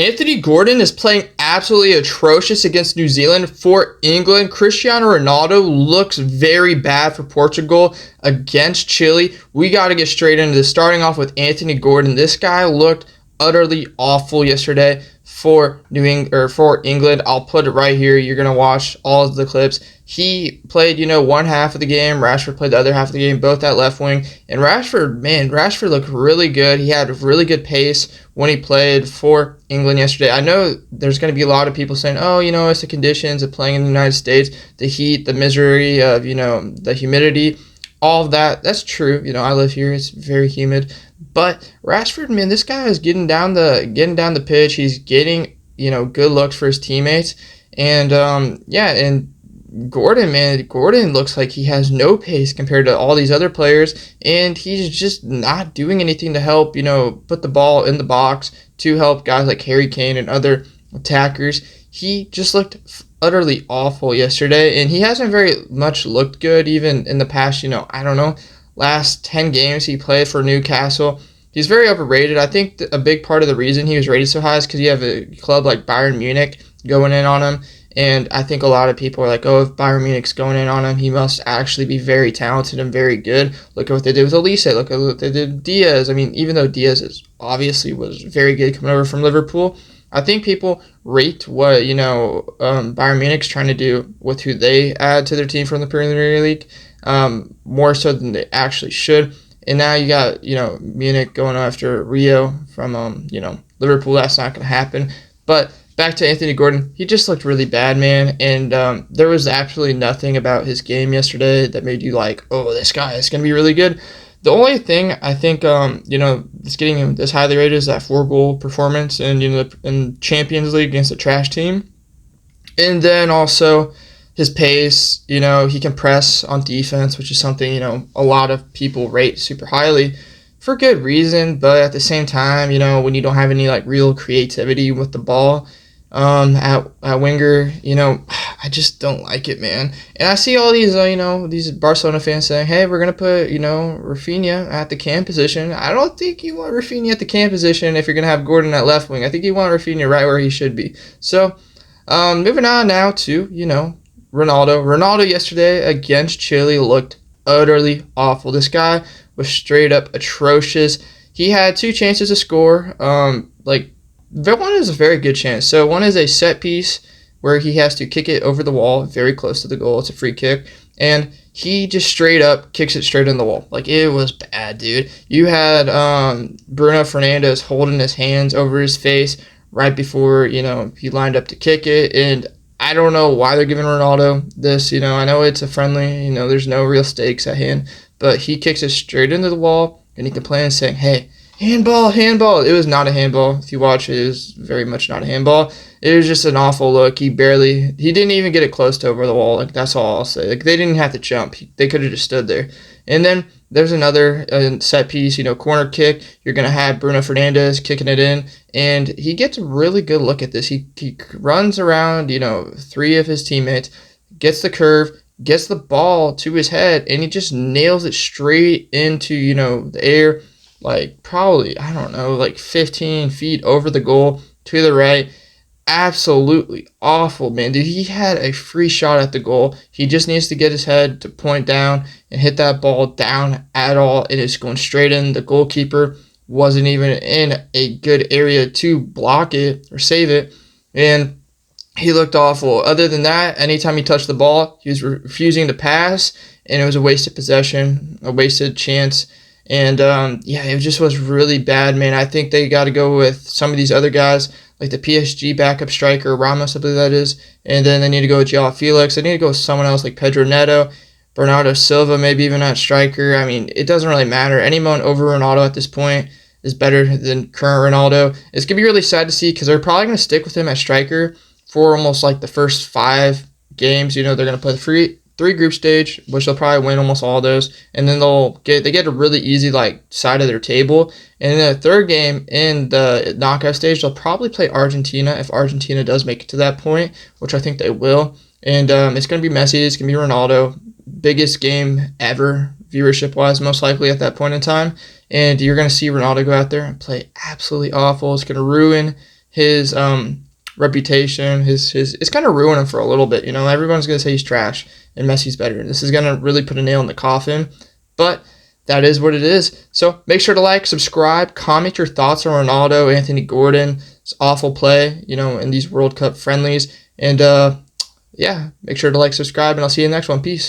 Anthony Gordon is playing absolutely atrocious against New Zealand for England. Cristiano Ronaldo looks very bad for Portugal against Chile. We got to get straight into this, starting off with Anthony Gordon. This guy looked utterly awful yesterday for England. I'll put it right here. You're going to watch all of the clips. He played, one half of the game. Rashford played the other half of the game, both at left wing. And Rashford looked really good. He had really good pace when he played for England yesterday. I know there's going to be a lot of people saying, it's the conditions of playing in the United States, the heat, the misery of, the humidity, all of that. That's true. I live here. It's very humid. But Rashford, man, this guy is getting down the pitch. He's getting, good looks for his teammates. And, and Gordon looks like he has no pace compared to all these other players, and he's just not doing anything to help, put the ball in the box to help guys like Harry Kane and other attackers. He just looked utterly awful yesterday, and he hasn't very much looked good even in the past, last 10 games he played for Newcastle. He's very overrated. I think a big part of the reason he was rated so high is because you have a club like Bayern Munich going in on him. And I think a lot of people are like, if Bayern Munich's going in on him, he must actually be very talented and very good. Look at what they did with Elise. Look at what they did with Diaz. I mean, even though Diaz was very good coming over from Liverpool, I think people rate what, Bayern Munich's trying to do with who they add to their team from the Premier League more so than they actually should. And now you got, Munich going after Rio from, Liverpool. That's not going to happen. But back to Anthony Gordon, he just looked really bad, man, and there was absolutely nothing about his game yesterday that made you like, this guy is going to be really good. The only thing I think, that's getting him this highly rated is that 4-goal performance in Champions League against a trash team. And then also his pace, he can press on defense, which is something, a lot of people rate super highly for good reason, but at the same time, when you don't have any real creativity with the ball, at winger, I just don't like it, man. And I see all these, these Barcelona fans saying, hey, we're going to put, Rafinha at the cam position. I don't think you want Rafinha at the cam position if you're going to have Gordon at left wing. I think you want Rafinha right where he should be. So, moving on now to, Ronaldo. Ronaldo yesterday against Chile looked utterly awful. This guy was straight up atrocious. He had 2 chances to score, one is a very good chance. So one is a set piece where he has to kick it over the wall, very close to the goal. It's a free kick. And he just straight up kicks it straight in the wall. It was bad, dude. You had Bruno Fernandes holding his hands over his face right before, he lined up to kick it. And I don't know why they're giving Ronaldo this. I know it's a friendly, there's no real stakes at hand. But he kicks it straight into the wall, and he complains saying, hey, handball. It was not a handball. If you watch it was very much not a handball. It was just an awful look. He didn't even get it close to over the wall. That's all I'll say. They didn't have to jump. They could have just stood there. And then there's another set piece, corner kick. You're going to have Bruno Fernandes kicking it in. And he gets a really good look at this. He runs around, 3 of his teammates, gets the curve, gets the ball to his head, and he just nails it straight into, the air. Probably, 15 feet over the goal to the right. Absolutely awful, man. Dude, he had a free shot at the goal. He just needs to get his head to point down and hit that ball down at all. It is going straight in. The goalkeeper wasn't even in a good area to block it or save it. And he looked awful. Other than that, anytime he touched the ball, he was refusing to pass, and it was a wasted possession, a wasted chance. And, it just was really bad, man. I think they got to go with some of these other guys, like the PSG backup striker, Ramos, I believe that is. And then they need to go with Joao Felix. They need to go with someone else like Pedro Neto, Bernardo Silva, maybe even at striker. I mean, it doesn't really matter. Anyone over Ronaldo at this point is better than current Ronaldo. It's going to be really sad to see because they're probably going to stick with him at striker for almost the first 5 games. They're going to play the 3 group stage, which they'll probably win almost all of those, and then they get a really easy side of their table. And in the 3rd game in the knockout stage, they'll probably play Argentina if Argentina does make it to that point, which I think they will. And it's going to be Messi, it's going to be Ronaldo, biggest game ever viewership wise, most likely at that point in time. And you're going to see Ronaldo go out there and play absolutely awful. It's going to ruin his reputation. His it's gonna ruin him for a little bit. Everyone's gonna say he's trash and Messi's better. And this is gonna really put a nail in the coffin. But that is what it is. So make sure to like, subscribe, comment your thoughts on Ronaldo, Anthony Gordon. It's awful play, in these World Cup friendlies. And yeah, make sure to like, subscribe, and I'll see you in the next one. Peace.